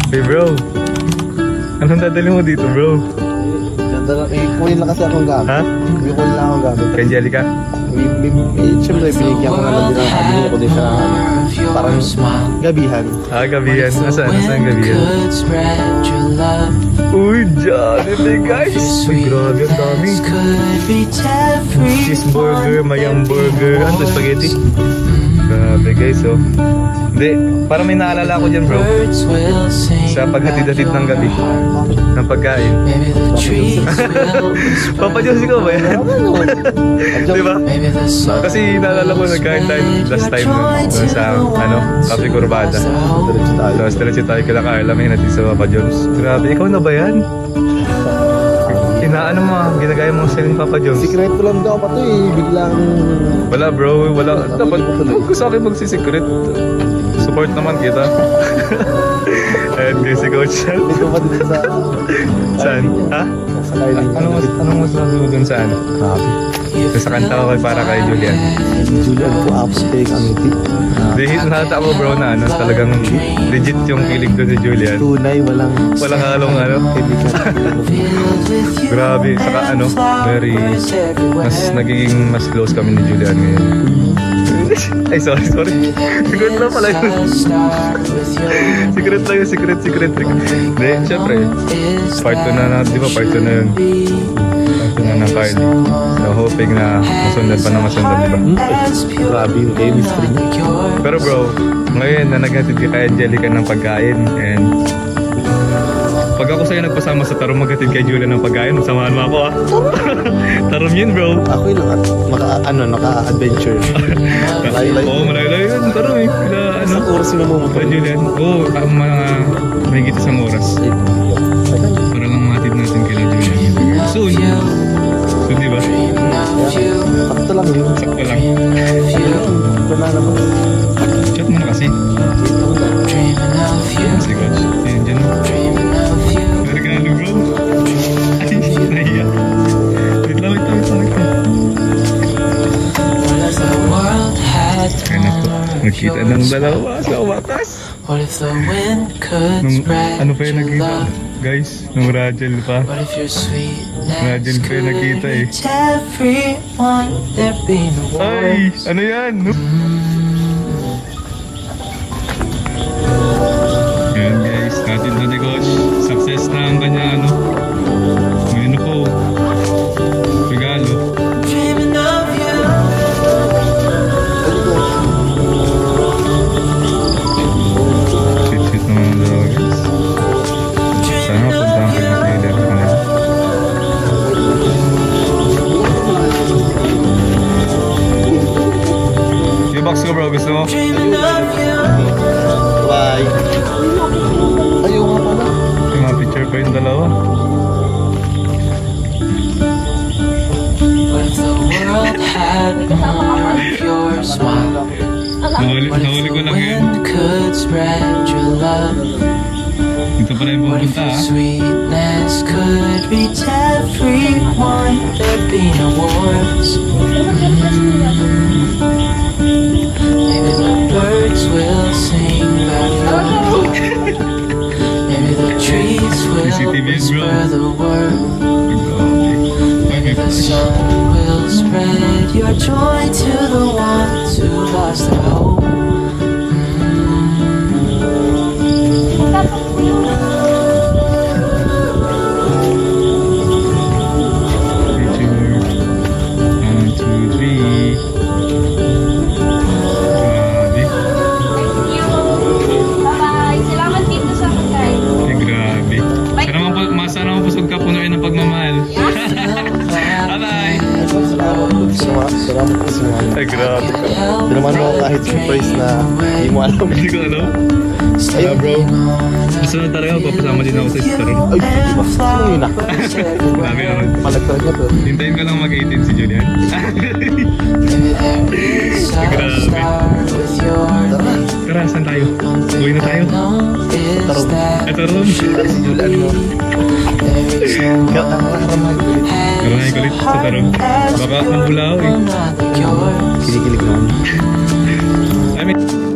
Hey bro, anong dadali mo dito bro? Kunin lang kasi akong gamit. Ha? Kunin lang akong gamit. Kay Angelica? Siyempre, binigyan ko nga lang din ang binigyan ko din siya parang gabihan. Ah, gabihan. Nasaan? Nasaan gabihan? Uy, Jollibee guys! Uy, grabe, ang dami. Cheeseburger, mayang burger, ano, spaghetti? Grabe guys, oh. Hindi, parang may naalala ko dyan bro. Sa paghatid-hatid ng gabi ng pagkain. Papa Diyos, ikaw ba yan? Diba? Kasi naalala ko nagkain tayo last time sa Cafe Corbada. Tapos diretso tayo kila Carla, may natin sa Papa Jones. Grabe, ikaw na ba yan? Inaano mo, ginagaya mo sa Papa Jones. Secret ko lang daw pa to eh, biglang... Wala bro, wala. Dapat ko sa akin magsisecret. Support naman kita. Ayan guys, si Coach Shell. Dito pa din sa... Saan? Ha? Sa lining. Anong masasabi mo dun saan? Grabe. Sa kanta ko para kay Julian. Julian po, apostake ang ngiti. Nakita ko bro na talagang legit yung kilig doon si Julian. Tunay, walang halong Grabe, saka very nagiging mas close kami ni Julian ngayon. Ay, sorry. Secret lang pala yun. Secret lang yun, secret. Hindi, syempre, part 2 na, di ba part 2 na yun? Part 2 na ng Carly. So, hoping na masundan pa na masundan, di ba? Grabe yung chemistry. Pero bro, ngayon na naghatid ka kay Angelica ng pagkain and pag ako sa'yo nagpasama sa Tarom maghatid kay Julia ng pagkain, samahan mo ako ah. Tarom yun bro. Ako yun lang naka-adventure. Malayo-layo. Oo, malayo-layo yun. Tarom eh. Isang oras yung namumuto. Kay Julian. Oo, may higit isang oras. Para lang matid natin kay Julian. Soon, di ba? Sakto lang yun. Sakto lang. Banana ba? Chat mo na kasi. Kasi coach. Yan dyan. Pwede ka na bro. Ay, nahiya. Wait lang. Kaya na po. Nagkita ng dalawa sa wakas. Ano pa yung nagkita? Guys, nung Rajel pa. Rajel pa yung nagkita eh. Ay, ano yan? Yan guys, natin na ni Coach. Success na ang kanya ngayon po. Regalo. Shit naman ang dalawa guys. Sana puntahan kayo sa leader sa kanila. Yung box ko bro, gusto mo? Bye. Ayaw nga pala. Yung mga picture pa yung dalawa. Nahuli ko lang yun. Dito pala yung pupunta ah. CCTV bro. Maybe the sun will spread your joy to the ones who lost their hope. Salamat po sa mga. Ay, grabe ka. Hindi naman ako kahit surprise na hindi mo alam. Hindi ko alam. Ayun bro. Gusto na talaga papasama din ako sa Starom. Ay, diba? Sino yun ah? Grabe naman. Palagtag na to. Hintayin ka lang mag-18 si Julian. Grabe. Tara, saan tayo? Uwi na tayo. Tarom. Tarom. Si Julian mo. Karamay kulit sa Tarom. Baka ang bulaw eh. Kinikilig naman. I mean...